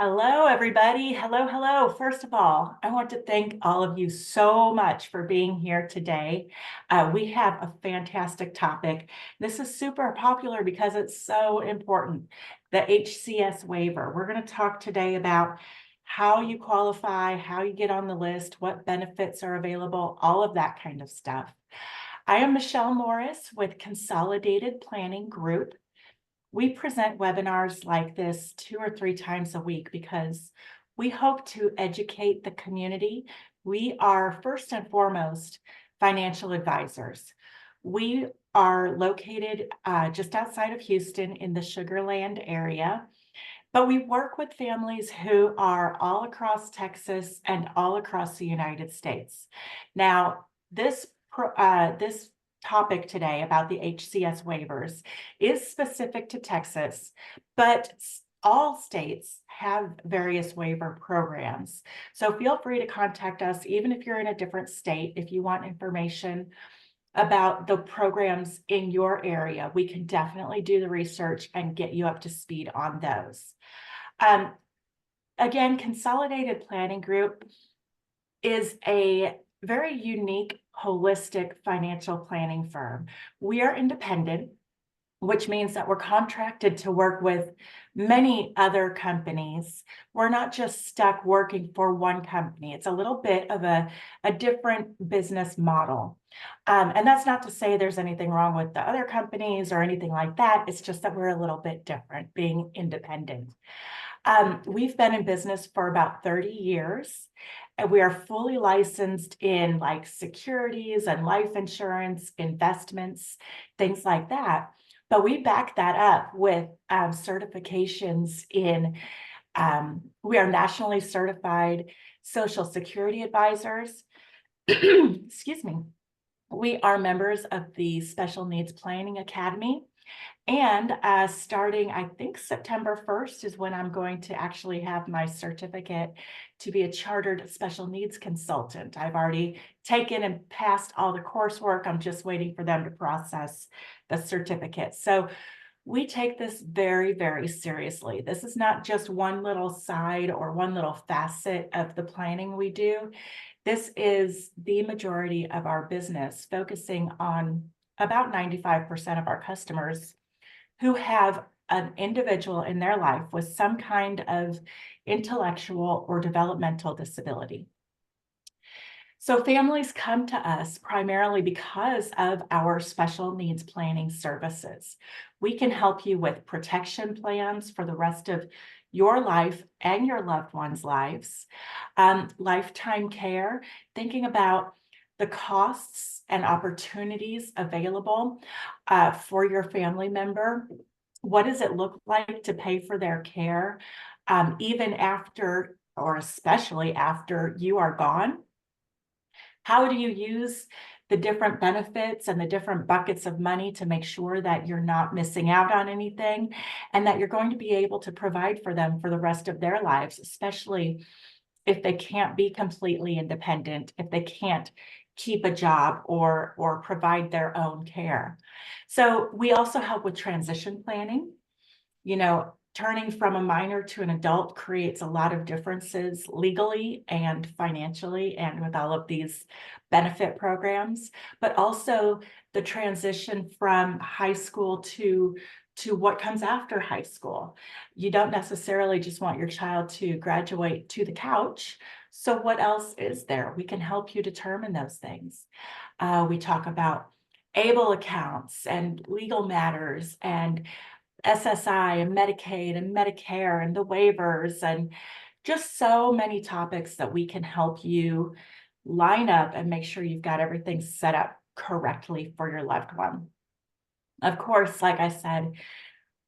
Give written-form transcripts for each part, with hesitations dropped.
Hello, everybody. Hello, hello. First of all, I want to thank all of you so much for being here today. We have a fantastic topic. This is super popular because it's so important, the HCS waiver. We're going to talk today about how you qualify, how you get on the list, what benefits are available, all of that kind of stuff. I am Michelle Morris with Consolidated Planning Group. We present webinars like this 2 or 3 times a week because we hope to educate the community. We are first and foremost financial advisors. We are located just outside of Houston in the Sugar Land area, but we work with families who are all across Texas and all across the United States. Now, this topic today about the HCS waivers is specific to Texas, but all states have various waiver programs. So feel free to contact us, even if you're in a different state, if you want information about the programs in your area. We can definitely do the research and get you up to speed on those. Again, Consolidated Planning Group is a very unique, holistic financial planning firm. We are independent, which means that we're contracted to work with many other companies. We're not just stuck working for one company. It's a little bit of a different business model. And that's not to say there's anything wrong with the other companies or anything like that. It's just that we're a little bit different being independent. We've been in business for about 30 years, and we are fully licensed in like securities and life insurance, investments, things like that. But we back that up with certifications in, we are nationally certified Social Security advisors. Excuse me. We are members of the Special Needs Planning Academy. And starting, I think September 1st is when I'm going to actually have my certificate to be a chartered special needs consultant. I've already taken and passed all the coursework. I'm just waiting for them to process the certificate. So we take this very, very seriously. This is not just one little side or one little facet of the planning we do. This is the majority of our business, focusing on about 95% of our customers who have an individual in their life with some kind of intellectual or developmental disability. So families come to us primarily because of our special needs planning services. We can help you with protection plans for the rest of your life and your loved ones' lives, lifetime care, thinking about the costs and opportunities available for your family member. What does it look like to pay for their care, even after or especially after you are gone? How do you use the different benefits and the different buckets of money to make sure that you're not missing out on anything and that you're going to be able to provide for them for the rest of their lives, especially if they can't be completely independent, if they can't keep a job or provide their own care. So we also help with transition planning. You know, turning from a minor to an adult creates a lot of differences legally and financially and with all of these benefit programs, but also the transition from high school to what comes after high school. You don't necessarily just want your child to graduate to the couch. So what else is there? We can help you determine those things. We talk about ABLE accounts and legal matters and SSI and Medicaid and Medicare and the waivers and just so many topics that we can help you line up and make sure you've got everything set up correctly for your loved one. Of course, like I said,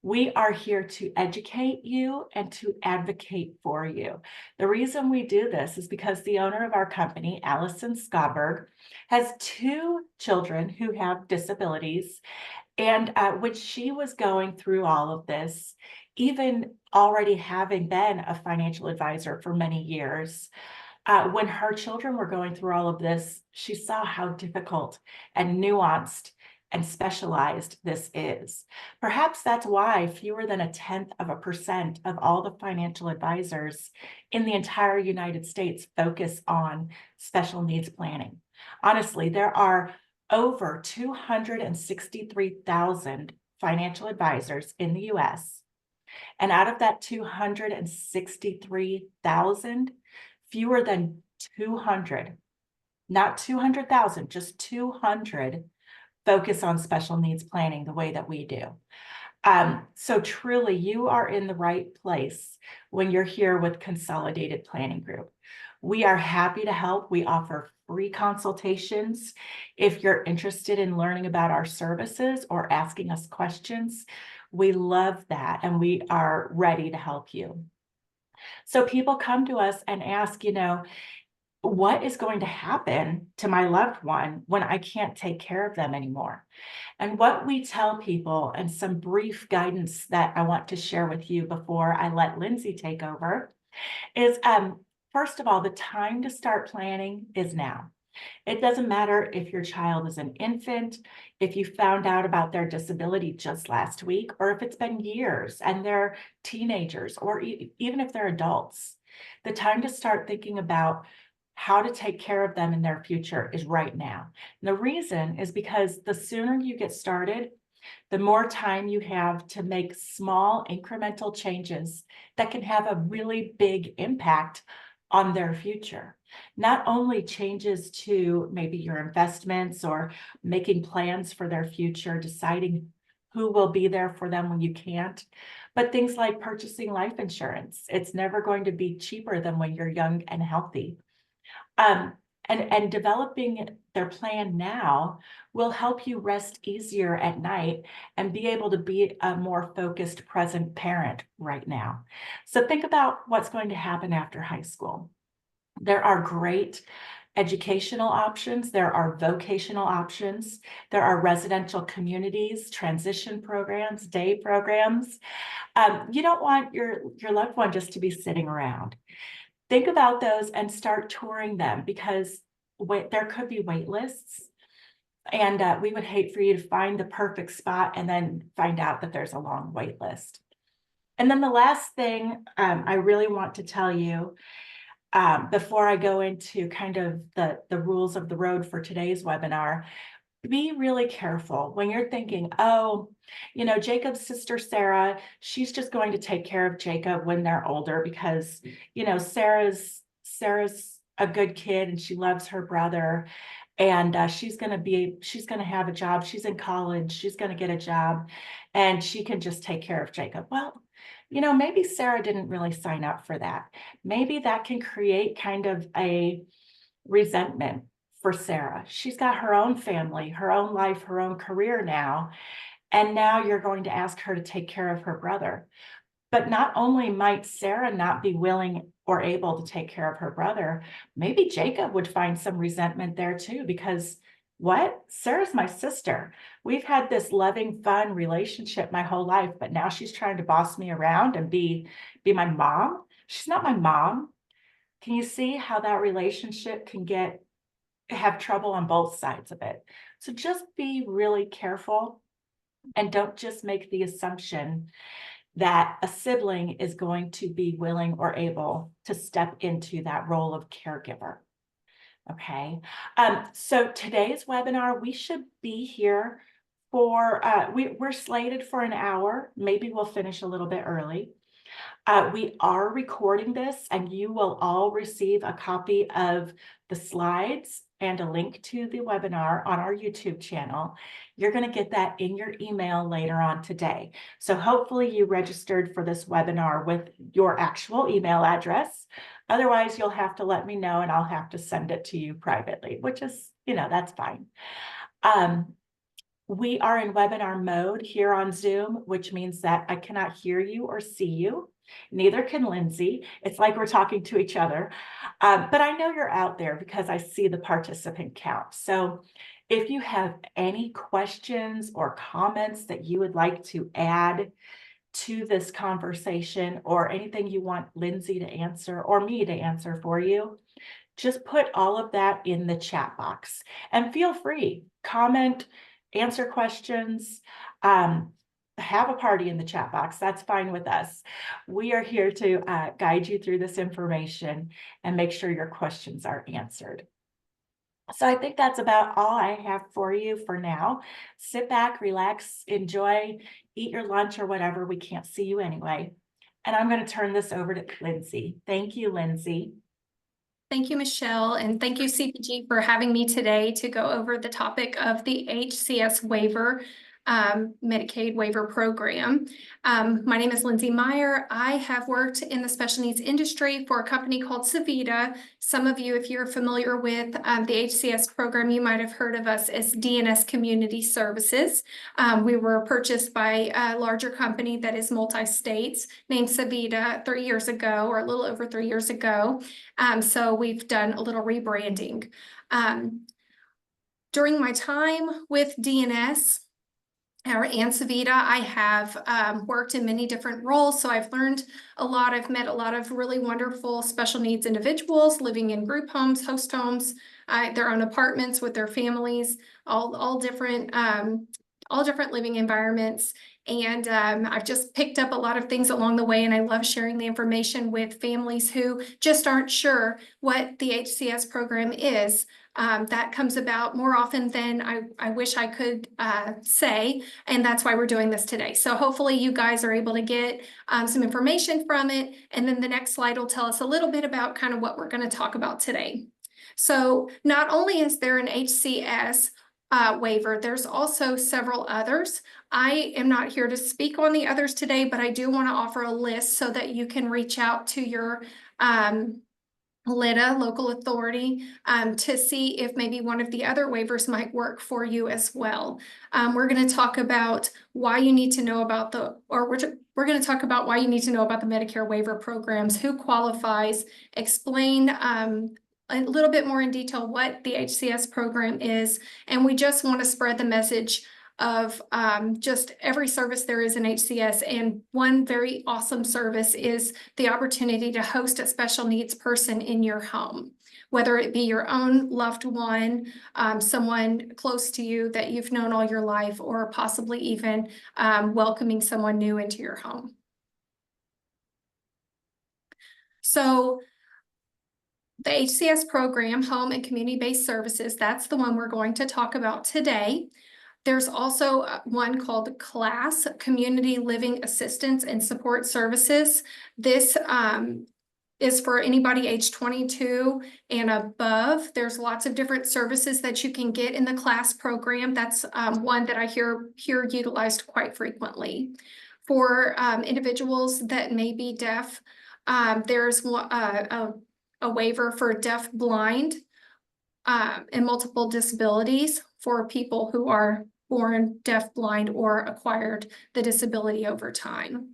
we are here to educate you and to advocate for you. The reason we do this is because the owner of our company, Allison Schaberg, has 2 children who have disabilities. And when she was going through all of this, even already having been a financial advisor for many years, when her children were going through all of this, she saw how difficult and nuanced and specialized this is. Perhaps that's why fewer than 0.1% of all the financial advisors in the entire United States focus on special needs planning. Honestly, there are over 263,000 financial advisors in the US. And out of that 263,000, fewer than 200, not 200,000, just 200 focus on special needs planning the way that we do. So truly, you are in the right place when you're here with Consolidated Planning Group. We are happy to help. We offer free consultations. If you're interested in learning about our services or asking us questions, we love that, and we are ready to help you. So people come to us and ask, what is going to happen to my loved one when I can't take care of them anymore? And what we tell people, and some brief guidance that I want to share with you before I let Lynsy take over, is first of all, the time to start planning is now. It doesn't matter if your child is an infant, if you found out about their disability just last week, or if it's been years and they're teenagers, or even if they're adults. The time to start thinking about how to take care of them in their future is right now. And the reason is because the sooner you get started, the more time you have to make small incremental changes that can have a really big impact on their future. Not only changes to maybe your investments or making plans for their future, deciding who will be there for them when you can't, but things like purchasing life insurance. It's never going to be cheaper than when you're young and healthy. And developing their plan now will help you rest easier at night and be able to be a more focused, present parent right now. So think about what's going to happen after high school. There are great educational options. There are vocational options. There are residential communities, transition programs, day programs. You don't want your loved one just to be sitting around. Think about those and start touring them, because there could be wait lists, and we would hate for you to find the perfect spot and then find out that there's a long wait list. And then the last thing I really want to tell you before I go into kind of the rules of the road for today's webinar, be really careful when you're thinking, oh, Jacob's sister, Sarah, she's just going to take care of Jacob when they're older because, Sarah's a good kid and she loves her brother, and she's going to have a job. She's in college. She's going to get a job and she can just take care of Jacob. Well, maybe Sarah didn't really sign up for that. Maybe that can create kind of a resentment for Sarah. She's got her own family, her own life, her own career now. And now you're going to ask her to take care of her brother. But not only might Sarah not be willing or able to take care of her brother, maybe Jacob would find some resentment there too, because what? Sarah's my sister. We've had this loving, fun relationship my whole life, but now she's trying to boss me around and be my mom. She's not my mom. Can you see how that relationship can have trouble on both sides of it? So just be really careful and don't just make the assumption that a sibling is going to be willing or able to step into that role of caregiver. Okay, so today's webinar, we should be here for, we're slated for an hour. Maybe we'll finish a little bit early. We are recording this, and you will all receive a copy of the slides and a link to the webinar on our YouTube channel. You're going to get that in your email later on today. So hopefully you registered for this webinar with your actual email address. Otherwise, you'll have to let me know and I'll have to send it to you privately, which is, that's fine. We are in webinar mode here on Zoom, which means that I cannot hear you or see you. Neither can Lynsy. It's like we're talking to each other. But I know you're out there because I see the participant count. So if you have any questions or comments that you would like to add to this conversation, or anything you want Lynsy to answer or me to answer for you, just put all of that in the chat box and feel free, comment answer questions, have a party in the chat box. That's fine with us. We are here to guide you through this information and make sure your questions are answered. So I think that's about all I have for you for now. Sit back, relax, enjoy, eat your lunch or whatever. We can't see you anyway. And I'm going to turn this over to Lynsy. Thank you, Lynsy. Thank you, Michelle, and thank you, CPG, for having me today to go over the topic of the HCS waiver, Medicaid waiver program. My name is Lynsy Meier. I have worked in the special needs industry for a company called Sevita. Some of you, if you're familiar with the HCS program, you might have heard of us as DNS Community Services. We were purchased by a larger company that is multi-states named Sevita 3 years ago, or a little over 3 years ago. So we've done a little rebranding. During my time with DNS, and Sevita, I have worked in many different roles. So I've learned a lot. I've met a lot of really wonderful special needs individuals living in group homes, host homes, their own apartments with their families, all different living environments. And I've just picked up a lot of things along the way, and I love sharing the information with families who just aren't sure what the HCS program is. That comes about more often than I wish I could say, and that's why we're doing this today. So hopefully you guys are able to get some information from it, and then the next slide will tell us a little bit about kind of what we're going to talk about today. So not only is there an HCS waiver, there's also several others. I am not here to speak on the others today, but I do want to offer a list so that you can reach out to your LITA, local authority, to see if maybe one of the other waivers might work for you as well. We're going to talk about why you need to know about we're going to talk about why you need to know about the Medicare waiver programs, who qualifies, explain a little bit more in detail what the HCS program is, and we just want to spread the message of just every service there is in HCS. And one very awesome service is the opportunity to host a special needs person in your home, whether it be your own loved one, someone close to you that you've known all your life, or possibly even welcoming someone new into your home. So the HCS program, Home and Community-Based Services, that's the one we're going to talk about today. There's also one called CLASS, Community Living Assistance and Support Services. This is for anybody age 22 and above. There's lots of different services that you can get in the CLASS program. That's one that I hear utilized quite frequently. For individuals that may be deaf, there's a waiver for deaf, blind, and multiple disabilities for people who are born deaf, blind, or acquired the disability over time.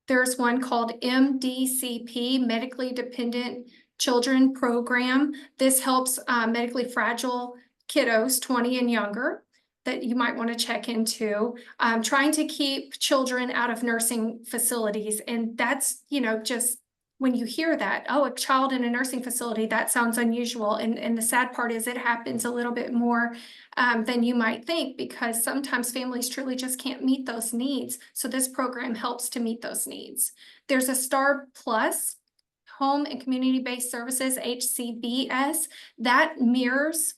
There's one called MDCP, Medically Dependent Children Program. This helps medically fragile kiddos 20 and younger that you might want to check into, trying to keep children out of nursing facilities. And that's, just when you hear that, oh, a child in a nursing facility, that sounds unusual. And the sad part is it happens a little bit more than you might think, because sometimes families truly just can't meet those needs. So this program helps to meet those needs. There's a STAR Plus, Home and Community-Based Services, HCBS, that mirrors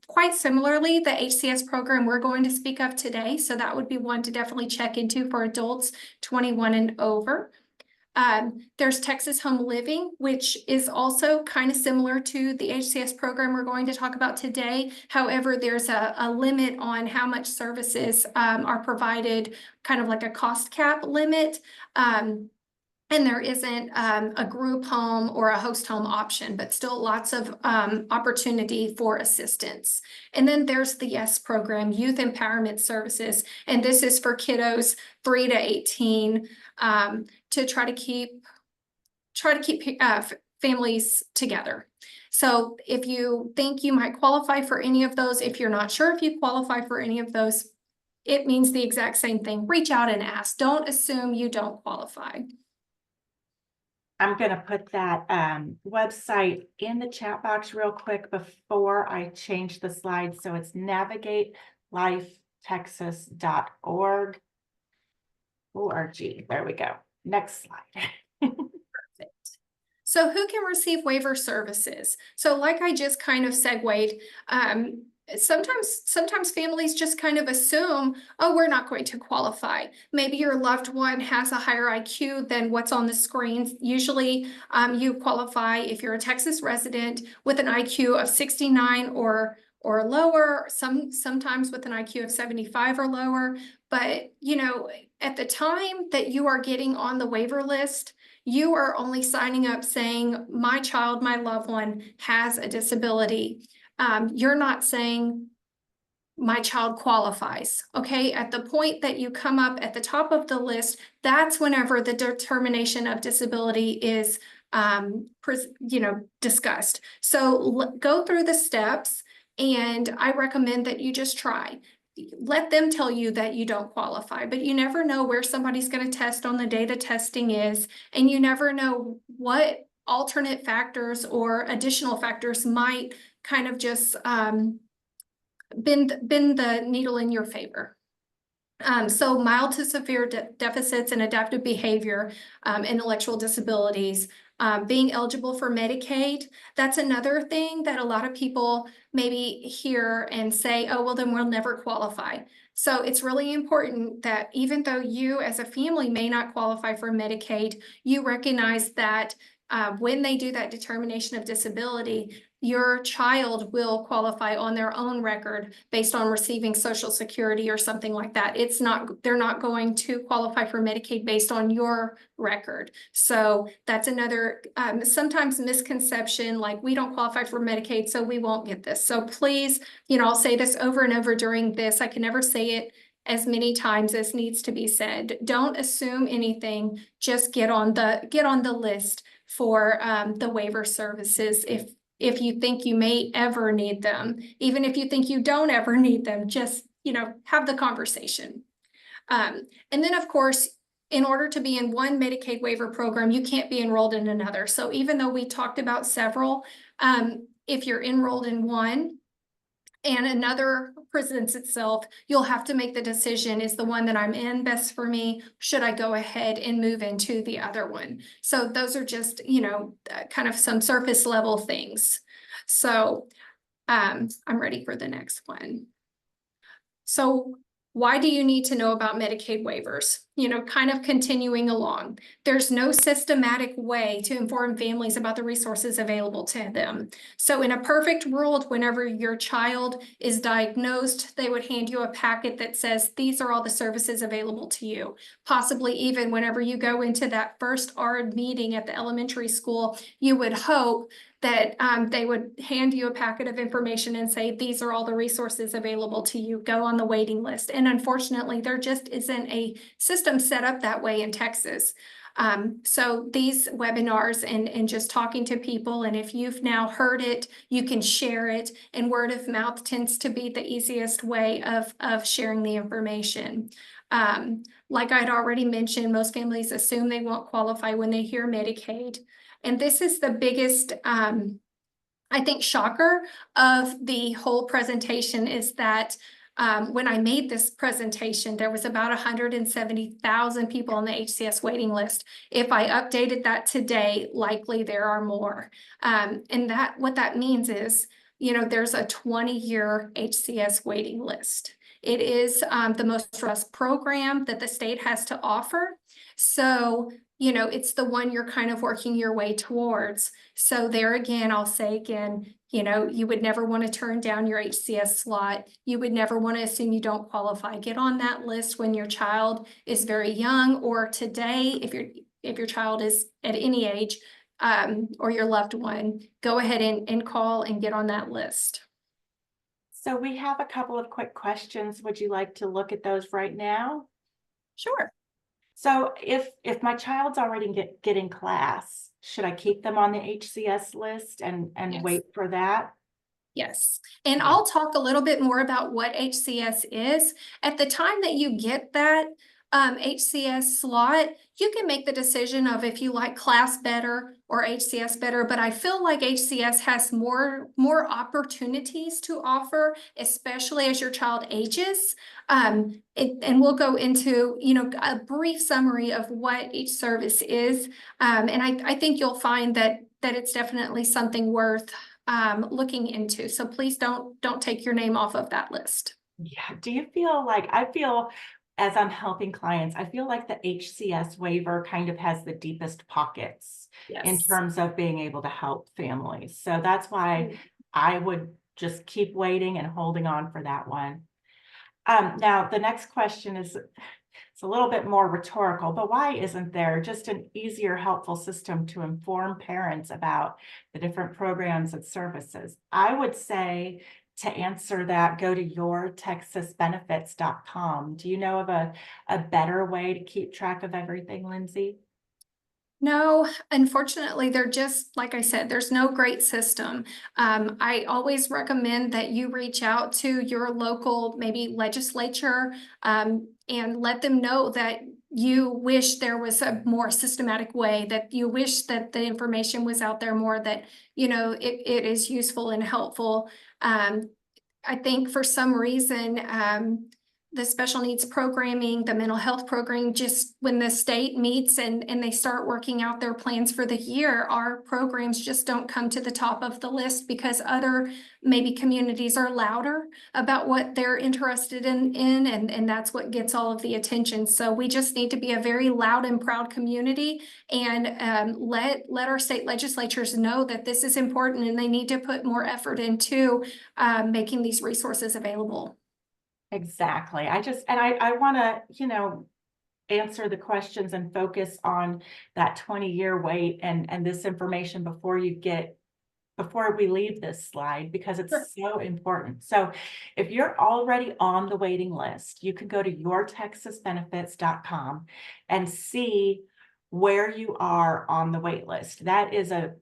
quite similarly the HCS program we're going to speak of today. So that would be one to definitely check into for adults 21 and over. There's Texas Home Living, which is also kind of similar to the HCS program we're going to talk about today. However, there's a limit on how much services are provided, kind of like a cost cap limit. And there isn't a group home or a host home option, but still lots of opportunity for assistance. And then there's the YES program, Youth Empowerment Services. And this is for kiddos 3 to 18 to try to keep families together. So if you think you might qualify for any of those, if you're not sure if you qualify for any of those, it means the exact same thing. Reach out and ask. Don't assume you don't qualify. I'm gonna put that website in the chat box real quick before I change the slide. So it's navigatelifetexas.org. ORG. There we go. Next slide. Perfect. So who can receive waiver services? So like I just kind of segued, sometimes families just kind of assume, oh, we're not going to qualify. Maybe your loved one has a higher IQ than what's on the screen. Usually you qualify if you're a Texas resident with an IQ of 69 or lower, sometimes with an IQ of 75 or lower. But you know, at the time that you are getting on the waiver list, you are only signing up saying, my child, my loved one has a disability. You're not saying my child qualifies, okay? At the point that you come up at the top of the list, that's whenever the determination of disability is, discussed. So go through the steps, and I recommend that you just try. Let them tell you that you don't qualify, but you never know where somebody's going to test on the day the testing is, and you never know what alternate factors or additional factors might kind of just bend the needle in your favor. So mild to severe deficits in adaptive behavior, intellectual disabilities, being eligible for Medicaid. That's another thing that a lot of people maybe hear and say, oh, well, then we'll never qualify. So it's really important that even though you as a family may not qualify for Medicaid, you recognize that when they do that determination of disability, your child will qualify on their own record based on receiving Social Security or something like that. They're not going to qualify for Medicaid based on your record. So that's another sometimes misconception, like we don't qualify for Medicaid, so we won't get this. So please, I'll say this over and over during this. I can never say it as many times as needs to be said. Don't assume anything. Just get on the list for the waiver services if you think you may ever need them. Even if you think you don't ever need them, just, have the conversation. And then of course, in order to be in one Medicaid waiver program, you can't be enrolled in another. So even though we talked about several, if you're enrolled in one and another presents itself, you'll have to make the decision, is the one that I'm in best for me? Should I go ahead and move into the other one? So those are just, kind of some surface level things. So I'm ready for the next one. So why do you need to know about Medicaid waivers? Kind of continuing along. There's no systematic way to inform families about the resources available to them. So in a perfect world, whenever your child is diagnosed, they would hand you a packet that says, these are all the services available to you. Possibly even whenever you go into that first ARD meeting at the elementary school, you would hope that they would hand you a packet of information and say, these are all the resources available to you, go on the waiting list. And unfortunately, there just isn't a system set up that way in Texas. So these webinars and just talking to people, and if you've now heard it, you can share it, and word of mouth tends to be the easiest way of sharing the information. Like I'd already mentioned, most families assume they won't qualify when they hear Medicaid. And this is the biggest, I think, shocker of the whole presentation, is that when I made this presentation, there was about 170,000 people on the HCS waiting list. If I updated that today, likely there are more. And what that means is, there's a 20-year HCS waiting list. It is the most robust program that the state has to offer. So it's the one you're kind of working your way towards. So there again, I'll say again, you would never want to turn down your HCS slot. You would never want to assume you don't qualify. Get on that list when your child is very young, or today, if your child is at any age, or your loved one, go ahead and call and get on that list. So we have a couple of quick questions. Would you like to look at those right now? Sure. So if my child's already getting class, should I keep them on the HCS list and Yes. wait for that? Yes. And I'll talk a little bit more about what HCS is. At the time that you get that, HCS slot, you can make the decision of if you like class better or HCS better, but I feel like HCS has more opportunities to offer, especially as your child ages. And we'll go into, a brief summary of what each service is. And I think you'll find that it's definitely something worth looking into. So please don't take your name off of that list. Yeah. Do you feel like, I feel as I'm helping clients, I feel like the HCS waiver kind of has the deepest pockets in Yes. terms of being able to help families. So that's why I would just keep waiting and holding on for that one. Now, the next question is, it's a little bit more rhetorical, but why isn't there just an easier, helpful system to inform parents about the different programs and services? I would say, to answer that, go to yourtexasbenefits.com. Do you know of a better way to keep track of everything, Lynsy? No, unfortunately, they're just, like I said, there's no great system. I always recommend that you reach out to your local, maybe legislature, and let them know that you wish there was a more systematic way, that you wish that the information was out there more, that, it is useful and helpful. I think for some reason, the special needs programming, the mental health program, just when the state meets and they start working out their plans for the year, our programs just don't come to the top of the list because other maybe communities are louder about what they're interested in and that's what gets all of the attention. So we just need to be a very loud and proud community and let our state legislatures know that this is important and they need to put more effort into making these resources available. Exactly. I want to, answer the questions and focus on that 20-year wait and this information before we leave this slide, because it's Sure. so important. So if you're already on the waiting list, you can go to yourtexasbenefits.com and see where you are on the wait list. That is a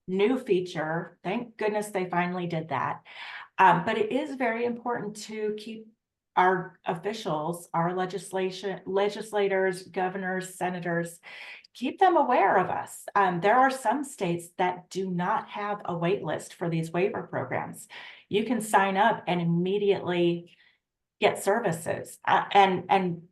new feature. Thank goodness they finally did that. But it is very important to keep our officials, our legislators, governors, senators, keep them aware of us. There are some states that do not have a wait list for these waiver programs. You can sign up and immediately get services. And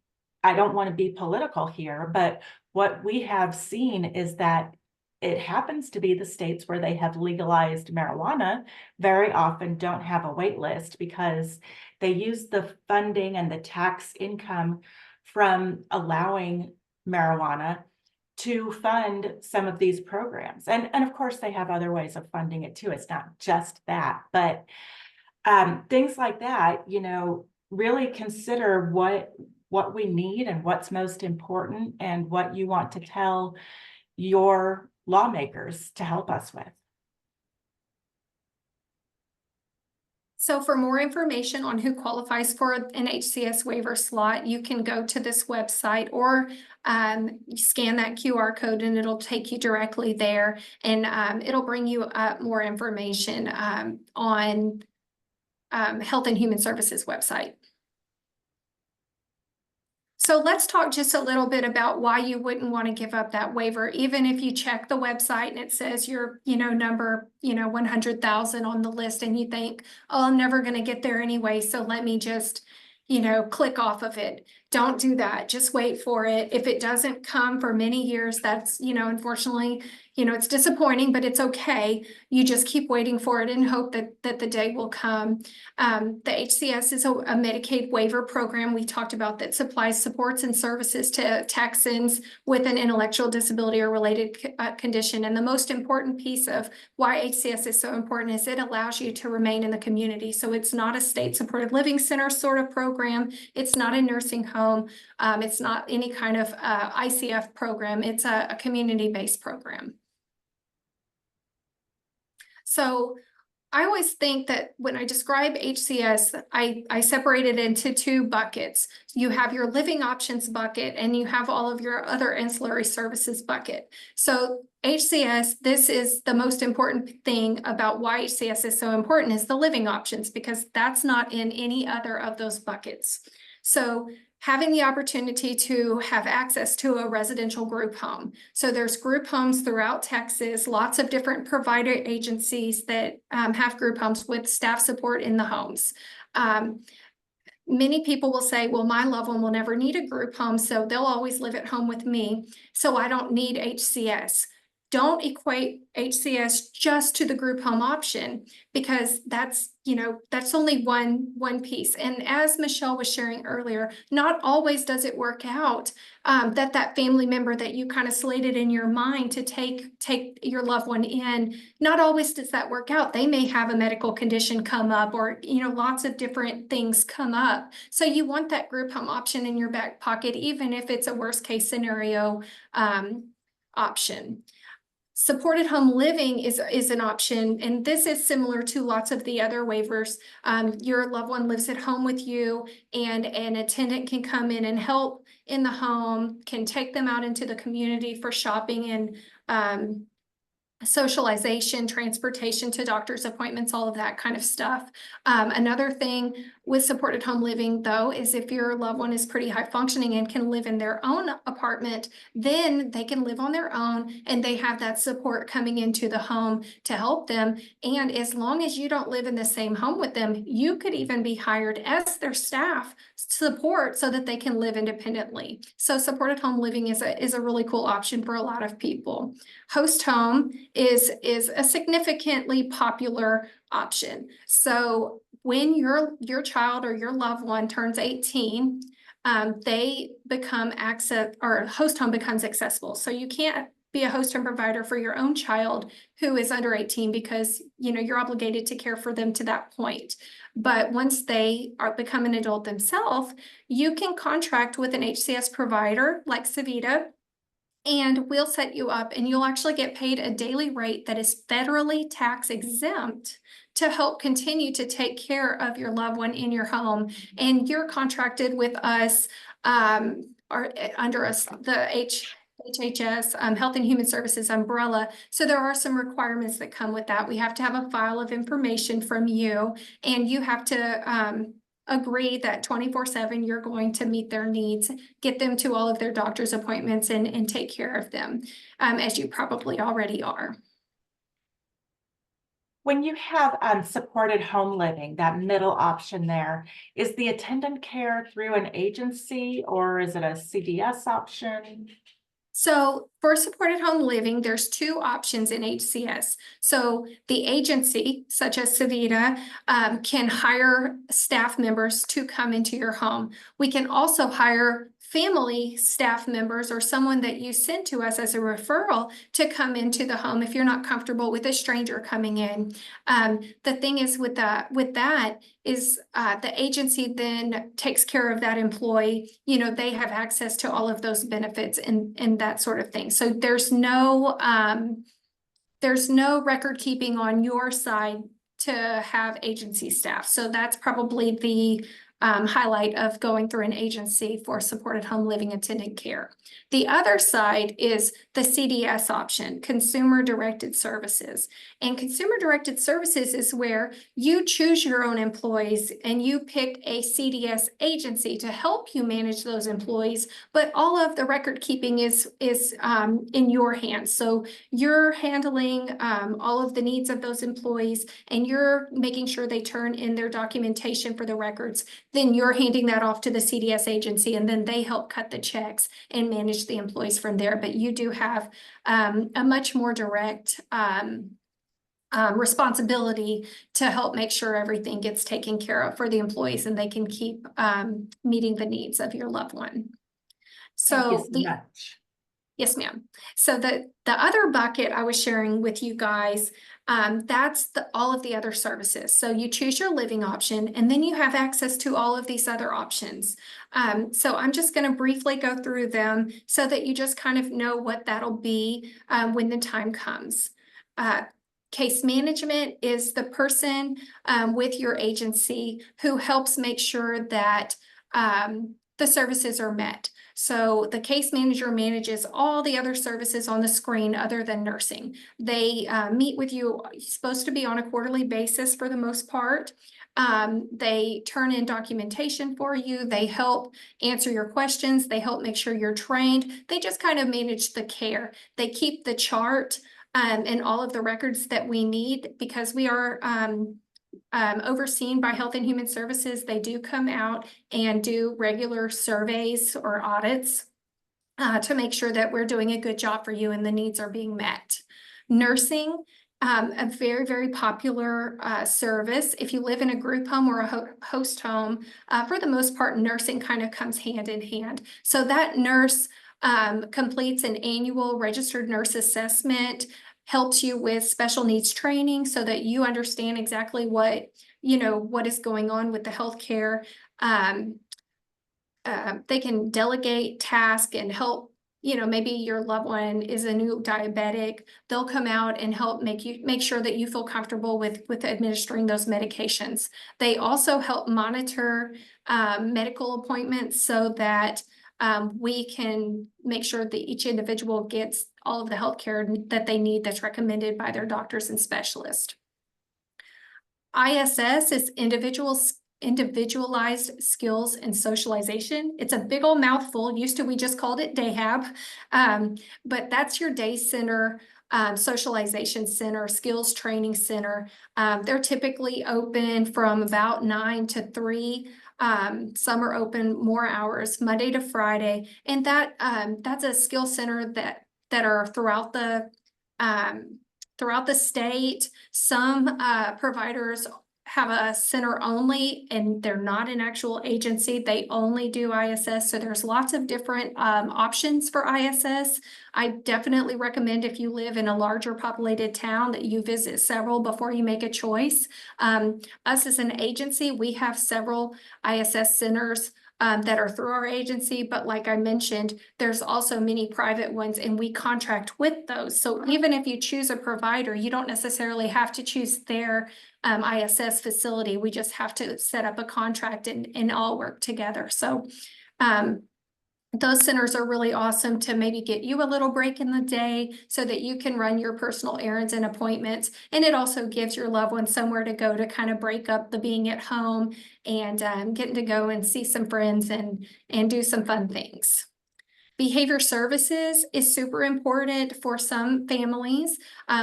I don't want to be political here, but what we have seen is that it happens to be the states where they have legalized marijuana very often don't have a wait list because they use the funding and the tax income from allowing marijuana to fund some of these programs. And of course, they have other ways of funding it too. It's not just that, but things like that, really consider what we need and what's most important and what you want to tell your lawmakers to help us with. So for more information on who qualifies for an HCS waiver slot, you can go to this website or scan that QR code and it'll take you directly there, and it'll bring you up more information on Health and Human Services website. So let's talk just a little bit about why you wouldn't want to give up that waiver, even if you check the website and it says you're, number, 100,000 on the list and you think, oh, I'm never going to get there anyway, so let me just, click off of it. Don't do that. Just wait for it. If it doesn't come for many years, that's, unfortunately, it's disappointing, but it's okay. You just keep waiting for it and hope that the day will come. The HCS is a Medicaid waiver program we talked about that supplies supports and services to Texans with an intellectual disability or related condition. And the most important piece of why HCS is so important is it allows you to remain in the community. So it's not a state supported living center sort of program. It's not a nursing home. It's not any kind of ICF program. It's a community-based program. So I always think that when I describe HCS, I separate it into two buckets. You have your living options bucket and you have all of your other ancillary services bucket. So HCS, this is the most important thing about why HCS is so important, is the living options, because that's not in any other of those buckets. So having the opportunity to have access to a residential group home. So there's group homes throughout Texas, lots of different provider agencies that have group homes with staff support in the homes. Many people will say, well, my loved one will never need a group home, so they'll always live at home with me, so I don't need HCS. Don't equate HCS just to the group home option, because that's, that's only one piece. And as Michelle was sharing earlier, not always does it work out that family member that you kind of slated in your mind to take your loved one in, not always does that work out. They may have a medical condition come up, or, lots of different things come up. So you want that group home option in your back pocket, even if it's a worst case scenario option. Supported home living is an option, and this is similar to lots of the other waivers. Your loved one lives at home with you, and an attendant can come in and help in the home, can take them out into the community for shopping and socialization, transportation to doctor's appointments, all of that kind of stuff. Another thing with supported home living, though, is if your loved one is pretty high functioning and can live in their own apartment, then they can live on their own, and they have that support coming into the home to help them. And as long as you don't live in the same home with them, you could even be hired as their staff support so that they can live independently. So supported home living is a really cool option for a lot of people. Host home is a significantly popular option. So when your child or your loved one turns 18, they become host home becomes accessible. So you can't be a host home provider for your own child who is under 18, because you're obligated to care for them to that point. But once they become an adult themselves, you can contract with an HCS provider like Sevita, and we'll set you up, and you'll actually get paid a daily rate that is federally tax exempt to help continue to take care of your loved one in your home. And you're contracted with us or under us, the HHS, Health and Human Services umbrella. So there are some requirements that come with that. We have to have a file of information from you, and you have to agree that 24/7 you're going to meet their needs, get them to all of their doctor's appointments, and take care of them, as you probably already are. When you have supported home living, that middle option there, is the attendant care through an agency, or is it a CDS option? So for supported home living, there's two options in HCS. So the agency, such as Sevita, can hire staff members to come into your home. We can also hire family staff members or someone that you send to us as a referral to come into the home if you're not comfortable with a stranger coming in. The thing is with that is the agency then takes care of that employee. They have access to all of those benefits and that sort of thing. So there's no record keeping on your side to have agency staff. So that's probably the highlight of going through an agency for supported home living attendant care. The other side is the CDS option, consumer directed services. And consumer directed services is where you choose your own employees and you pick a CDS agency to help you manage those employees, but all of the record keeping is in your hands. So you're handling all of the needs of those employees, and you're making sure they turn in their documentation for the records. Then you're handing that off to the CDS agency, and then they help cut the checks and manage the employees from there. But you do have a much more direct responsibility to help make sure everything gets taken care of for the employees, and they can keep meeting the needs of your loved one. Thank you so much. Yes, ma'am. So the other bucket I was sharing with you guys, that's all of the other services. So you choose your living option, and then you have access to all of these other options. So I'm just going to briefly go through them so that you just kind of know what that'll be when the time comes. Case management is the person with your agency who helps make sure that the services are met. So the case manager manages all the other services on the screen other than nursing. They meet with you, supposed to be on a quarterly basis for the most part. They turn in documentation for you. They help answer your questions. They help make sure you're trained. They just kind of manage the care. They keep the chart and all of the records that we need because we are overseen by Health and Human Services. They do come out and do regular surveys or audits to make sure that we're doing a good job for you and the needs are being met. Nursing, a very, very popular service. If you live in a group home or a host home, for the most part, nursing kind of comes hand in hand. So that nurse completes an annual registered nurse assessment, helps you with special needs training so that you understand exactly what is going on with the healthcare. They can delegate tasks and help, maybe your loved one is a new diabetic. They'll come out and help make sure that you feel comfortable with administering those medications. They also help monitor medical appointments so that we can make sure that each individual gets all of the health care that they need that's recommended by their doctors and specialists. ISS is individualized skills and socialization. It's a big old mouthful. Used to, we just called it DayHab, but that's your day center, socialization center, skills training center. They're typically open from about 9 to 3. Some are open more hours, Monday to Friday, and that's a skill center that are throughout the state. Some providers have a center only, and they're not an actual agency. They only do ISS. So there's lots of different options for ISS. I definitely recommend if you live in a larger populated town that you visit several before you make a choice. Us as an agency, we have several ISS centers that are through our agency, but like I mentioned, there's also many private ones and we contract with those. So even if you choose a provider, you don't necessarily have to choose their ISS facility. We just have to set up a contract and all work together. So those centers are really awesome to maybe get you a little break in the day so that you can run your personal errands and appointments. And it also gives your loved one somewhere to go to kind of break up the being at home and getting to go and see some friends and do some fun things. Behavior services is super important for some families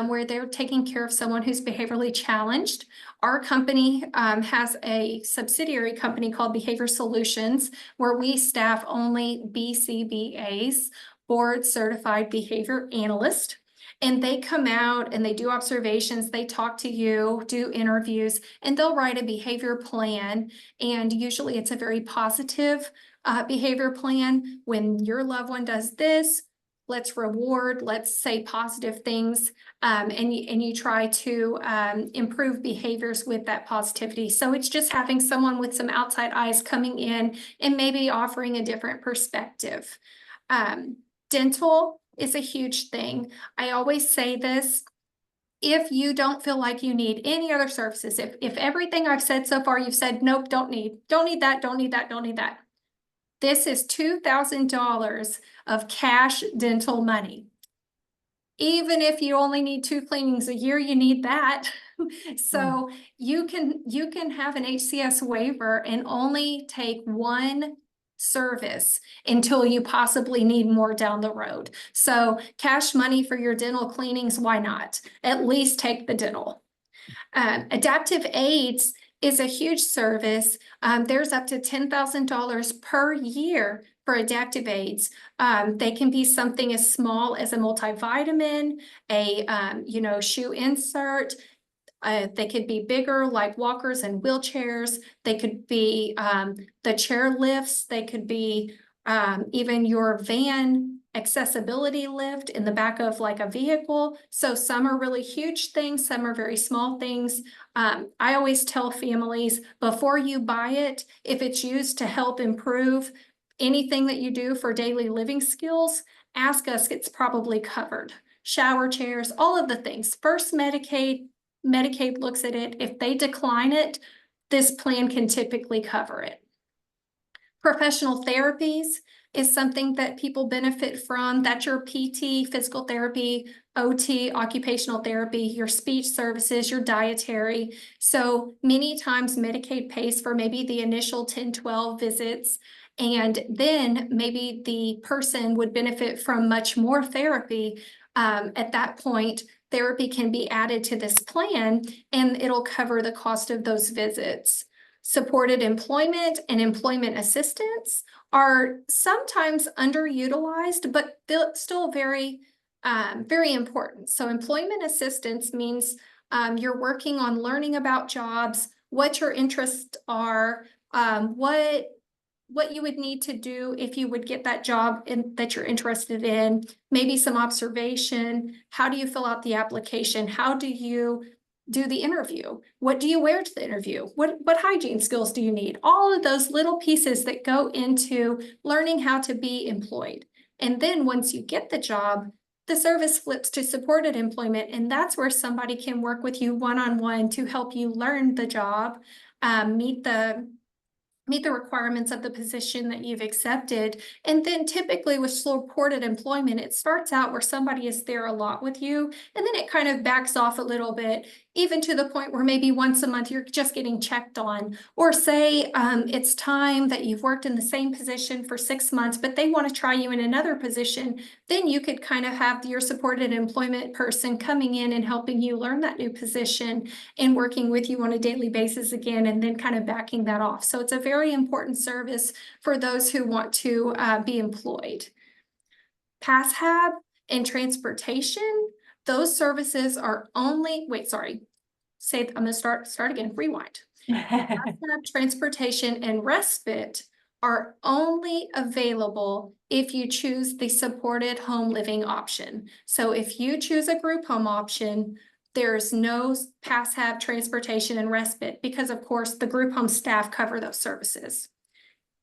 where they're taking care of someone who's behaviorally challenged. Our company has a subsidiary company called Behavior Solutions, where we staff only BCBAs, Board Certified Behavior Analyst. And they come out and they do observations, they talk to you, do interviews, and they'll write a behavior plan. And usually it's a very positive behavior plan. When your loved one does this, let's reward, let's say positive things, and you try to improve behaviors with that positivity. So it's just having someone with some outside eyes coming in and maybe offering a different perspective. Dental is a huge thing. I always say this. If you don't feel like you need any other services, if everything I've said so far, you've said, nope, don't need that, don't need that. This is $2,000 of cash dental money. Even if you only need 2 cleanings a year, you need that. So you can have an HCS waiver and only take 1 service until you possibly need more down the road. So cash money for your dental cleanings, why not? At least take the dental. Adaptive aids is a huge service. There's up to $10,000 per year for adaptive aids. They can be something as small as a multivitamin, a shoe insert. They could be bigger, like walkers and wheelchairs. They could be the chair lifts. They could be even your van accessibility lift in the back of like a vehicle. So some are really huge things, some are very small things. I always tell families before you buy it, if it's used to help improve anything that you do for daily living skills, ask us, it's probably covered. Shower chairs, all of the things. First, Medicaid looks at it. If they decline it, this plan can typically cover it. Professional therapies, is something that people benefit from. That's your PT, physical therapy, OT, occupational therapy, your speech services, your dietary. So many times Medicaid pays for maybe the initial 10, 12 visits. And then maybe the person would benefit from much more therapy. At that point, therapy can be added to this plan and it'll cover the cost of those visits. Supported employment and employment assistance are sometimes underutilized, but still very, very important. So employment assistance means you're working on learning about jobs, what your interests are, what you would need to do if you would get that job that you're interested in, maybe some observation. How do you fill out the application? How do you do the interview? What do you wear to the interview? What hygiene skills do you need? All of those little pieces that go into learning how to be employed. And then once you get the job, the service flips to supported employment, and that's where somebody can work with you one-on-one to help you learn the job, meet the requirements of the position that you've accepted. And then typically with supported employment, it starts out where somebody is there a lot with you, and then it kind of backs off a little bit, even to the point where maybe once a month you're just getting checked on. Or say it's time that you've worked in the same position for 6 months, but they want to try you in another position, then you could kind of have your supported employment person coming in and helping you learn that new position and working with you on a daily basis again, and then kind of backing that off. So it's a very important service for those who want to be employed. PASSHAB and transportation, those services are only, I'm gonna start again, rewind. PASSHAB, transportation, and respite are only available if you choose the supported home living option. So if you choose a group home option, there's no PASSHAB, transportation, and respite, because of course the group home staff cover those services.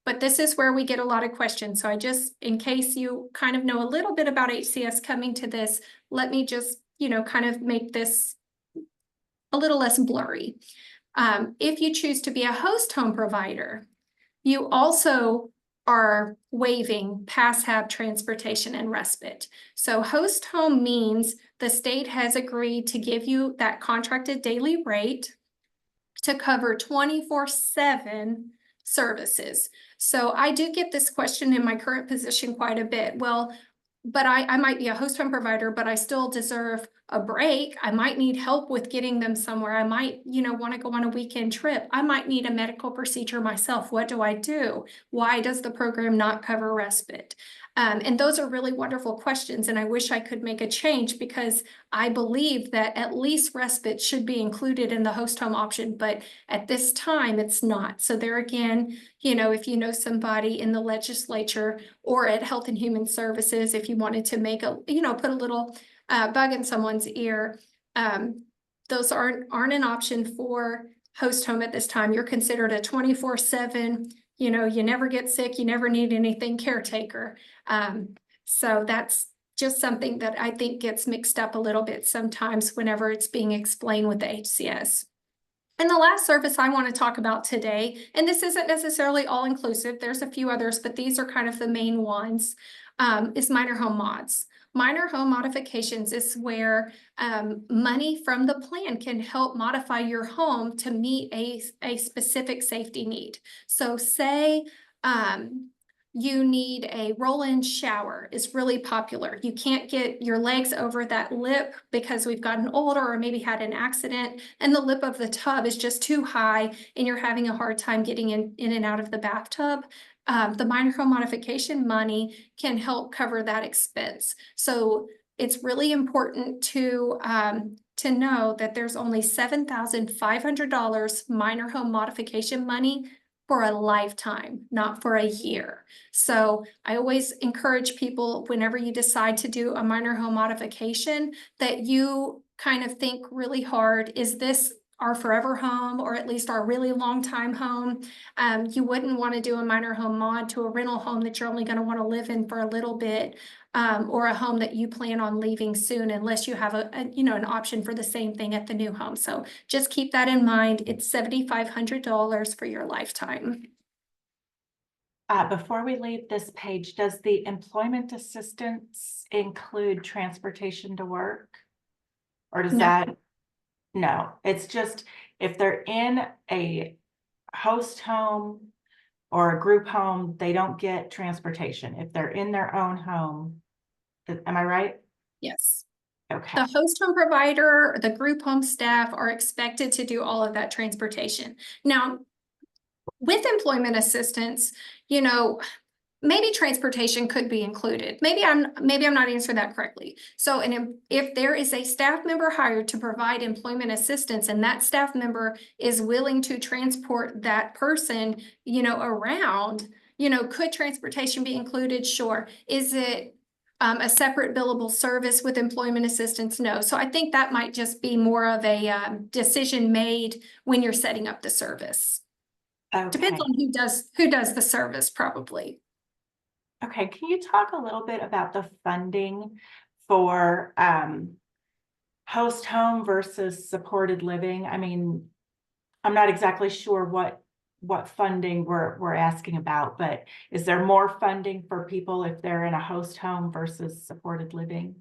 But this is where we get a lot of questions. So in case you kind of know a little bit about HCS coming to this, let me just, kind of make this a little less blurry. If you choose to be a host home provider, you also are waiving PASSHAB, transportation, and respite. So host home means the state has agreed to give you that contracted daily rate to cover 24/7 services. So I do get this question in my current position quite a bit. Well, but I might be a host home provider, but I still deserve a break. I might need help with getting them somewhere. I might, want to go on a weekend trip. I might need a medical procedure myself. What do I do? Why does the program not cover respite? And those are really wonderful questions. And I wish I could make a change, because I believe that at least respite should be included in the host home option, but at this time it's not. So there again, if you know somebody in the legislature or at Health and Human Services, if you wanted to make put a little bug in someone's ear, those aren't an option for host home at this time. You're considered a 24/7, you never get sick, you never need anything caretaker. So that's just something that I think gets mixed up a little bit sometimes whenever it's being explained with the HCS. And the last service I want to talk about today, and this isn't necessarily all inclusive, there's a few others, but these are kind of the main ones, is minor home mods. Minor home modifications is where money from the plan can help modify your home to meet a specific safety need. So say you need a roll-in shower is really popular. You can't get your legs over that lip because we've gotten older or maybe had an accident, and the lip of the tub is just too high and you're having a hard time getting in and out of the bathtub. The minor home modification money can help cover that expense. So it's really important to know that there's only $7,500 minor home modification money for a lifetime, not for a year. So I always encourage people, whenever you decide to do a minor home modification, that you kind of think really hard, is this our forever home, or at least our really long time home? You wouldn't want to do a minor home mod to a rental home that you're only going to want to live in for a little bit, or a home that you plan on leaving soon, unless you have an option for the same thing at the new home. So just keep that in mind. It's $7,500 for your lifetime. Before we leave this page, does the employment assistance include transportation to work? Or does No. that, no, it's just if they're in a host home or a group home, they don't get transportation. If they're in their own home, am I right? Yes. Okay, The host home provider, the group home staff are expected to do all of that transportation. Now, with employment assistance, you know, maybe transportation could be included. Maybe I'm not answering that correctly. So, and if there is a staff member hired to provide employment assistance and that staff member is willing to transport that person, around, could transportation be included? Sure. Is it a separate billable service with employment assistance? No. So I think that might just be more of a decision made when you're setting up the service. Depends okay. on who does the service, probably. Okay, can you talk a little bit about the funding for host home versus supported living? I mean, I'm not exactly sure what funding we're asking about, but is there more funding for people if they're in a host home versus supported living?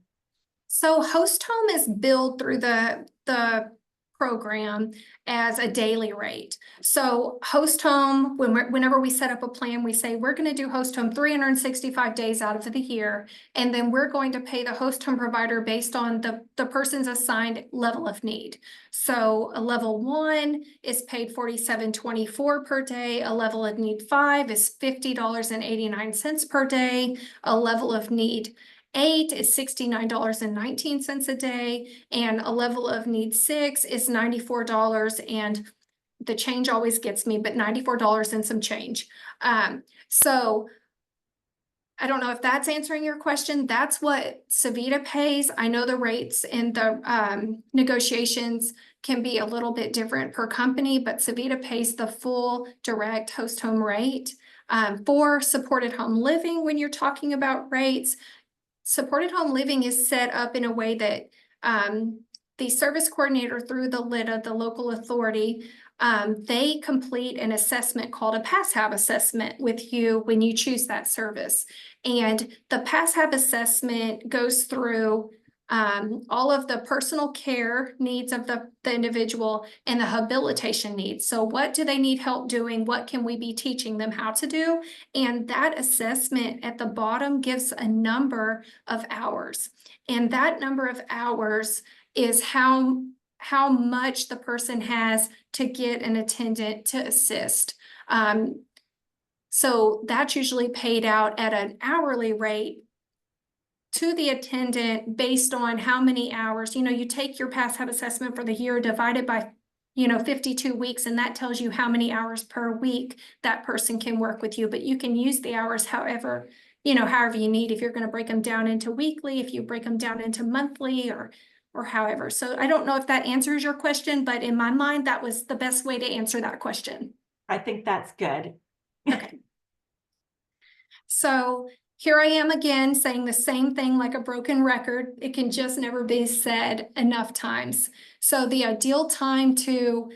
So host home is billed through the program as a daily rate. So host home, whenever we set up a plan, we say we're going to do host home 365 days out of the year, and then we're going to pay the host home provider based on the person's assigned level of need. So a level 1 is paid $47.24 per day. A level of need 5 is $50.89 per day. A level of need 8 is $69.19 a day, and a level of need 6 is $94, and the change always gets me, but $94 and some change. So I don't know if that's answering your question. That's what Sevita pays. I know the rates in the negotiations can be a little bit different per company, but Sevita pays the full direct host home rate. For supported home living, when you're talking about rates, supported home living is set up in a way that the service coordinator through the LIDA, the local authority, they complete an assessment called a PASSHAB assessment with you when you choose that service. And the PASSHAB assessment goes through all of the personal care needs of the individual and the habilitation needs. So what do they need help doing? What can we be teaching them how to do? And that assessment at the bottom gives a number of hours. And that number of hours is how much the person has to get an attendant to assist. So that's usually paid out at an hourly rate to the attendant based on how many hours. You take your PASSHAB assessment for the year, divide it by 52 weeks, and that tells you how many hours per week that person can work with you. But you can use the hours however you need. If you're going to break them down into weekly, if you break them down into monthly, or however. So I don't know if that answers your question, but in my mind, that was the best way to answer that question. I think that's good. Okay. So here I am again saying the same thing like a broken record. It can just never be said enough times. So the ideal time to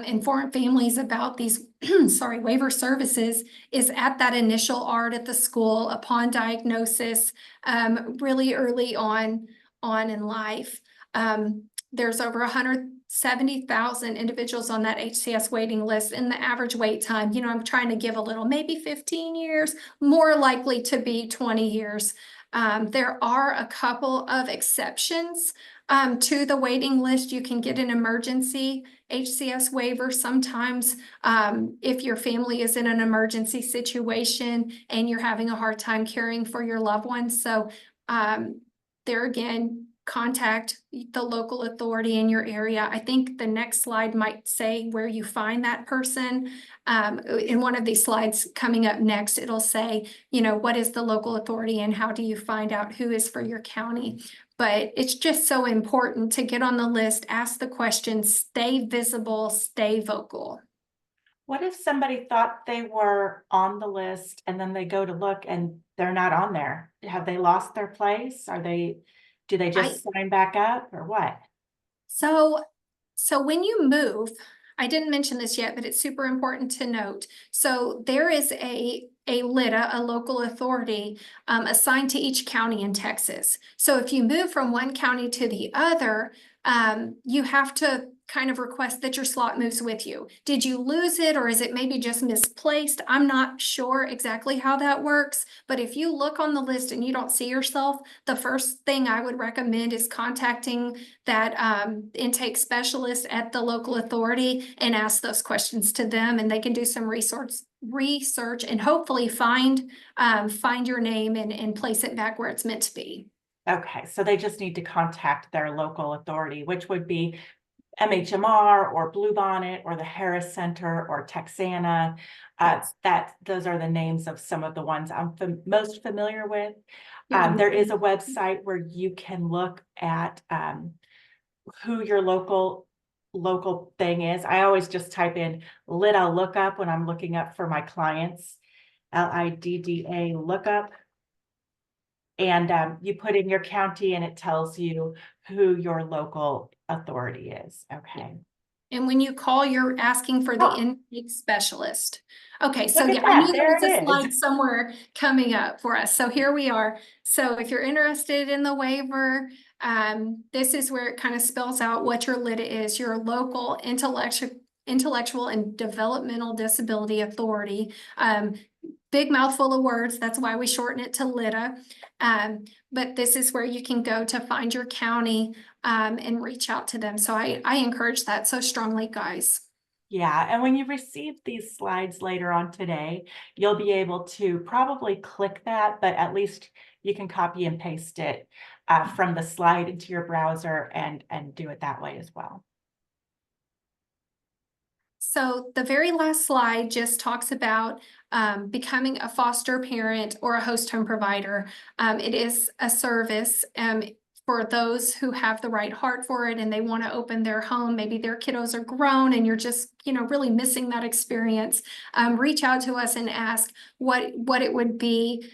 inform families about these waiver services is at that initial ART at the school upon diagnosis, really early on in life. There's over 170,000 individuals on that HCS waiting list, and the average wait time, I'm trying to give a little, maybe 15 years, more likely to be 20 years. There are a couple of exceptions to the waiting list. You can get an emergency HCS waiver sometimes if your family is in an emergency situation and you're having a hard time caring for your loved ones. So there again, contact the local authority in your area. I think the next slide might say where you find that person. In one of these slides coming up next, it'll say, what is the local authority and how do you find out who is for your county? But it's just so important to get on the list, ask the questions, stay visible, stay vocal. What if somebody thought they were on the list and then they go to look and they're not on there? Have they lost their place? Do they just sign back up or what? So when you move, I didn't mention this yet, but it's super important to note. So there is a a LITA, a local authority, assigned to each county in Texas. So if you move from one county to the other, you have to kind of request that your slot moves with you. Did you lose it, or is it maybe just misplaced? I'm not sure exactly how that works, but if you look on the list and you don't see yourself, the first thing I would recommend is contacting that intake specialist at the local authority and ask those questions to them, and they can do some research and hopefully find your name and place it back where it's meant to be. Okay, so they just need to contact their local authority, which would be MHMR or Bluebonnet or the Harris Center or Texana. Those are the names of some of the ones I'm most familiar with. Yeah. There is a website where you can look at who your local thing is. I always just type in LIDDA lookup when I'm looking up for my clients, LIDDA lookup. And you put in your county and it tells you who your local authority is. Okay. And when you call, you're asking for the Oh. intake specialist. Okay, so Look at yeah, that. I knew There there was a it slide is. somewhere coming up for us. So here we are. So if you're interested in the waiver, this is where it kind of spells out what your LIDA is, your local intellectual and developmental disability authority. Big mouthful of words. That's why we shorten it to LIDA. But this is where you can go to find your county and reach out to them. So I encourage that so strongly, guys. Yeah, and when you receive these slides later on today, you'll be able to probably click that, but at least you can copy and paste it from the slide into your browser and do it that way as well. So the very last slide just talks about becoming a foster parent or a host home provider. It is a service for those who have the right heart for it and they want to open their home. Maybe their kiddos are grown and you're just, really missing that experience. Reach out to us and ask what it would be,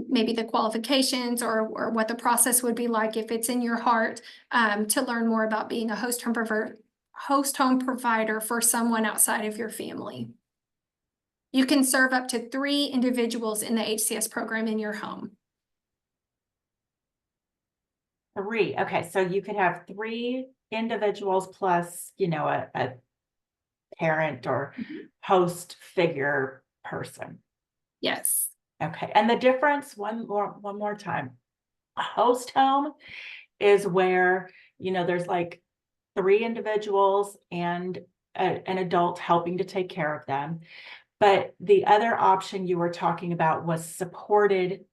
maybe the qualifications or what the process would be like if it's in your heart, to learn more about being a host home provider for someone outside of your family. You can serve up to 3 individuals in the HCS program in your home. 3. Okay, so you could have 3 individuals plus, a parent or host figure person. Yes. Okay, and the difference, one more time. A host home is where, there's like 3 individuals and an adult helping to take care of them. But the other option you were talking about was supported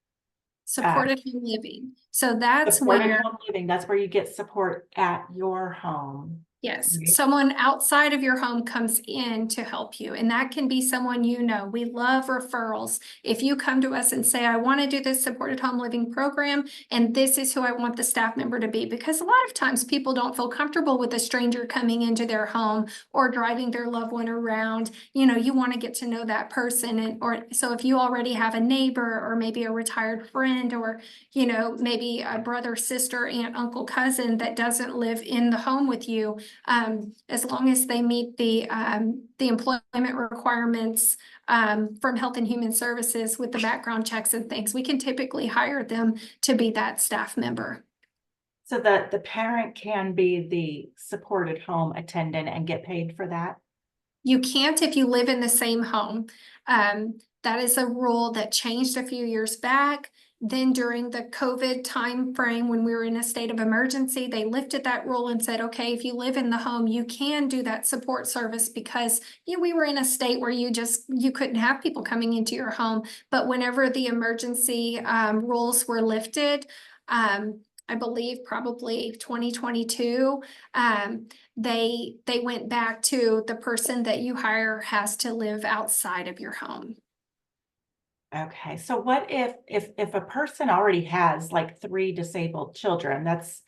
home living. So that's where home living. That's where you get support at your home. yes, Right? someone outside of your home comes in to help you, and that can be someone we love referrals. If you come to us and say, I want to do this supported home living program, and this is who I want the staff member to be, because a lot of times people don't feel comfortable with a stranger coming into their home or driving their loved one around. You want to get to know that person, so if you already have a neighbor or maybe a retired friend or maybe a brother, sister, aunt, uncle, cousin that doesn't live in the home with you, as long as they meet the employment requirements from Health and Human Services with the background checks and things, we can typically hire them to be that staff member. So the parent can be the supported home attendant and get paid for that? You can't if you live in the same home. That is a rule that changed a few years back. Then during the COVID timeframe, when we were in a state of emergency, they lifted that rule and said, okay, if you live in the home, you can do that support service because we were in a state where you couldn't have people coming into your home. But whenever the emergency rules were lifted, I believe probably 2022, they went back to the person that you hire has to live outside of your home. Okay, so what if a person already has like 3 disabled children? That's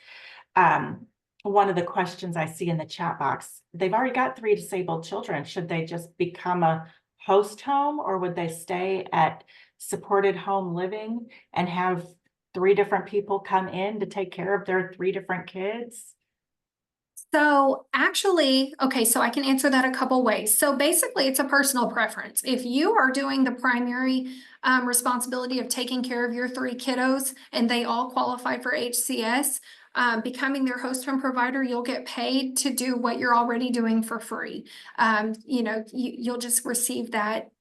one of the questions I see in the chat box. They've already got 3 disabled children. Should they just become a host home, or would they stay at supported home living and have 3 different people come in to take care of their 3 different kids? So actually, okay, so I can answer that a couple ways. So basically, it's a personal preference. If you are doing the primary responsibility of taking care of your 3 kiddos and they all qualify for HCS, becoming their host home provider, you'll get paid to do what you're already doing for free. You'll just receive that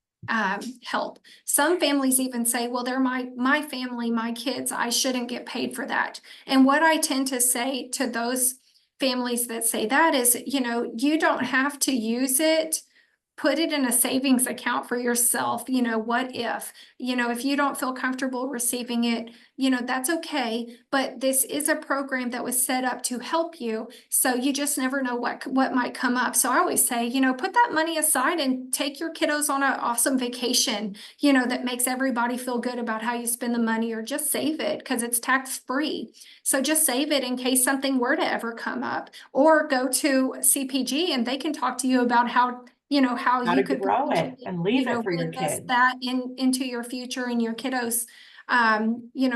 help. Some families even say, well, they're my family, my kids, I shouldn't get paid for that. And what I tend to say to those families that say that is, you don't have to use it. Put it in a savings account for yourself. What if you don't feel comfortable receiving it, that's okay. But this is a program that was set up to help you. So you just never know what might come up. So I always say, put that money aside and take your kiddos on an awesome vacation, that makes everybody feel good about how you spend the money, or just save it because it's tax free. So just save it in case something were to ever come up, or go to CPG and they can talk to you about how How you to could grow it potentially, and leave it for your reinvest kids. that into your future and your kiddos,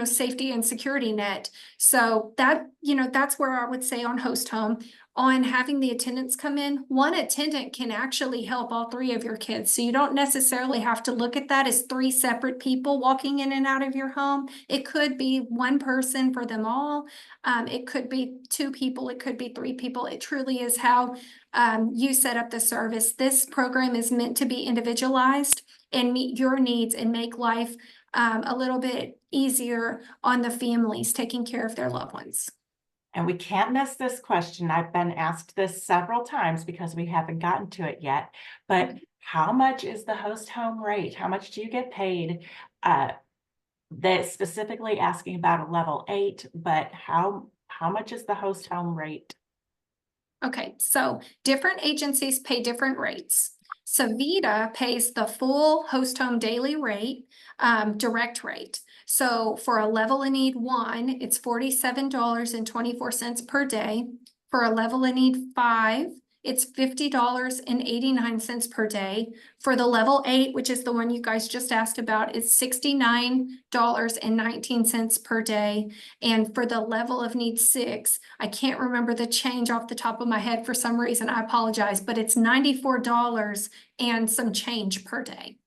safety and security net. So that's where I would say on host home, on having the attendants come in, one attendant can actually help all 3 of your kids. So you don't necessarily have to look at that as 3 separate people walking in and out of your home. It could be one person for them all. It could be 2 people. It could be 3 people. It truly is how you set up the service. This program is meant to be individualized and meet your needs and make life a little bit easier on the families taking care of their loved ones. And we can't miss this question. I've been asked this several times because we haven't gotten to it yet. But how much is the host home rate? How much do you get paid? That's specifically asking about a level 8, but how much is the host home rate? Okay, so different agencies pay different rates. Sevita pays the full host home daily rate, direct rate. So for a level in need 1, it's $47.24 per day. For a level in need 5, it's $50.89 per day. For the level 8, which is the one you guys just asked about, it's $69.19 per day. And for the level of need 6, I can't remember the change off the top of my head for some reason, I apologize, but it's $94 and some change per day.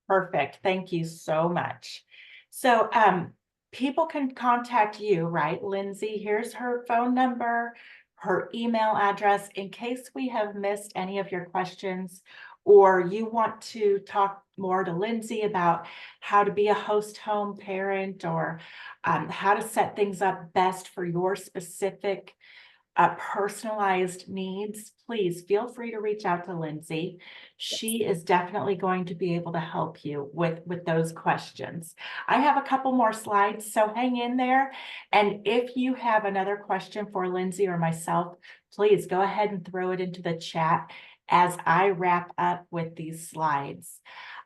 Perfect. Thank you so much. So people can contact you, right? Lynsy, here's her phone number, her email address, in case we have missed any of your questions, or you want to talk more to Lynsy about how to be a host home parent, or how to set things up best for your specific personalized needs, please feel free to reach out to Lynsy. She is definitely going to be able to help you with those questions. I have a couple more slides, so hang in there. And if you have another question for Lynsy or myself, please go ahead and throw it into the chat as I wrap up with these slides.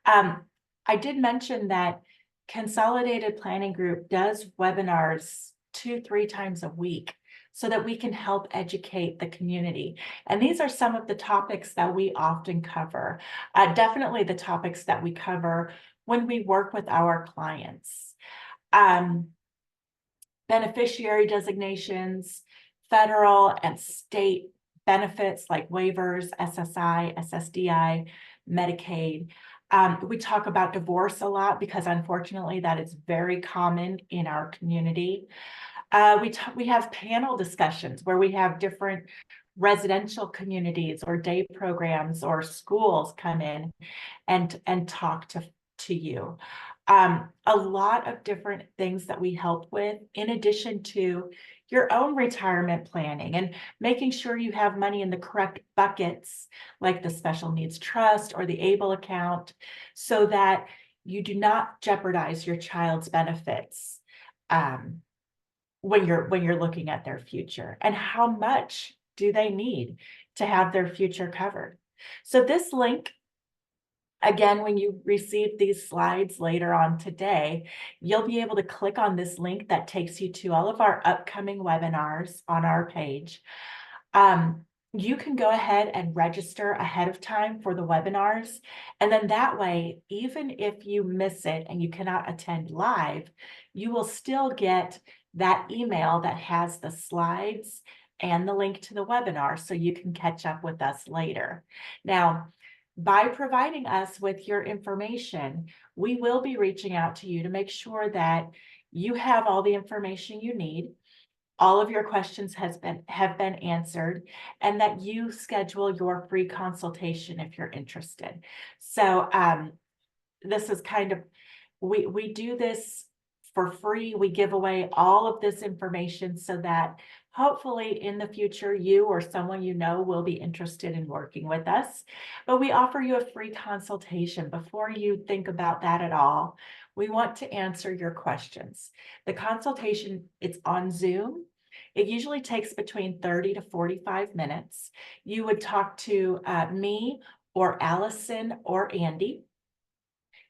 I did mention that Consolidated Planning Group does webinars 2-3 times a week, so that we can help educate the community. And these are some of the topics that we often cover. Definitely the topics that we cover when we work with our clients. Beneficiary designations, federal and state benefits like waivers, SSI, SSDI, Medicaid. We talk about divorce a lot because unfortunately that is very common in our community. We have panel discussions where we have different residential communities or day programs or schools come in and talk to you. A lot of different things that we help with, in addition to your own retirement planning and making sure you have money in the correct buckets, like the special needs trust or the ABLE account, so that you do not jeopardize your child's benefits. When you're looking at their future, and how much do they need to have their future covered. So this link, again, when you receive these slides later on today, you'll be able to click on this link that takes you to all of our upcoming webinars on our page. You can go ahead and register ahead of time for the webinars. And then that way, even if you miss it and you cannot attend live, you will still get that email that has the slides and the link to the webinar so you can catch up with us later. Now, by providing us with your information, we will be reaching out to you to make sure that you have all the information you need, all of your questions have been answered, and that you schedule your free consultation if you're interested. So this is kind of, we do this for free. We give away all of this information so that hopefully in the future, you or someone you know will be interested in working with us. But we offer you a free consultation. Before you think about that at all, we want to answer your questions. The consultation, it's on Zoom. It usually takes between 30 to 45 minutes. You would talk to me or Allison or Andy.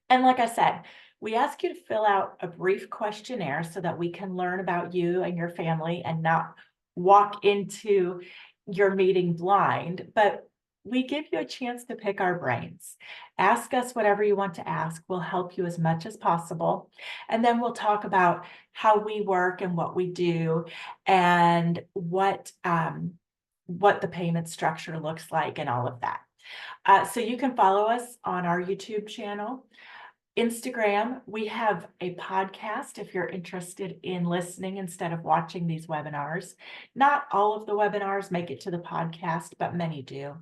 And like I said, we ask you to fill out a brief questionnaire so that we can learn about you and your family and not walk into your meeting blind, but we give you a chance to pick our brains. Ask us whatever you want to ask. We'll help you as much as possible. And then we'll talk about how we work and what we do and what the payment structure looks like and all of that. So you can follow us on our YouTube channel. Instagram, we have a podcast if you're interested in listening instead of watching these webinars. Not all of the webinars make it to the podcast, but many do.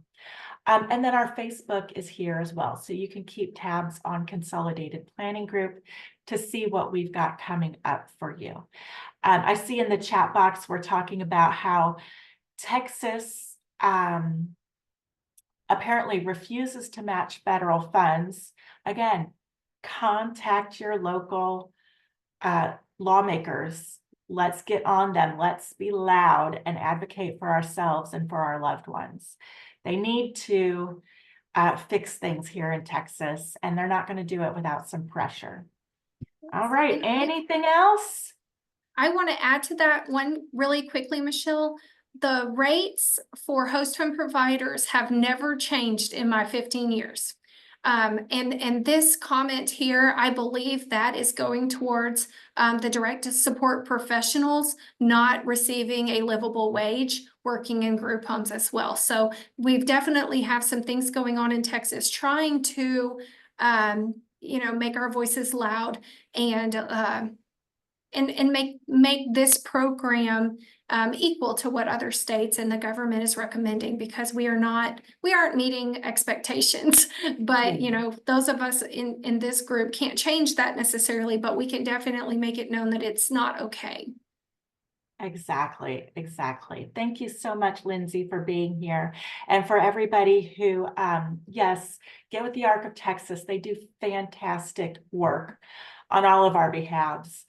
And then our Facebook is here as well. So you can keep tabs on Consolidated Planning Group to see what we've got coming up for you. I see in the chat box, we're talking about how Texas apparently refuses to match federal funds. Again, contact your local lawmakers. Let's get on them. Let's be loud and advocate for ourselves and for our loved ones. They need to fix things here in Texas, and they're not going to do it without some pressure. All right, anything else? I want to add to that one really quickly, Michelle. The rates for host home providers have never changed in my 15 years. And this comment here, I believe that is going towards the direct support professionals not receiving a livable wage working in group homes as well. So we've definitely have some things going on in Texas trying to, make our voices loud and make this program equal to what other states and the government is recommending, because we aren't meeting expectations. But those of us in this group can't change that necessarily, but we can definitely make it known that it's not okay. Exactly. Thank you so much, Lynsy, for being here. And for everybody who, yes, get with the Arc of Texas. They do fantastic work on all of our behalves.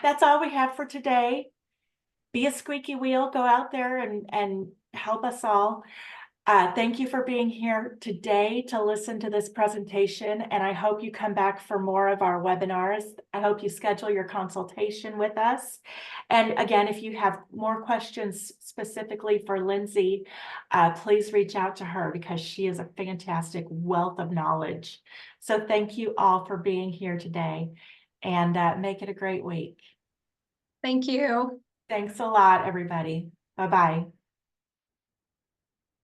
That's all we have for today. Be a squeaky wheel, go out there and help us all. Thank you for being here today to listen to this presentation, and I hope you come back for more of our webinars. I hope you schedule your consultation with us. And again, if you have more questions specifically for Lynsy, please reach out to her because she is a fantastic wealth of knowledge. So thank you all for being here today, and make it a great week. Thank you. Thanks a lot, everybody. Bye-bye.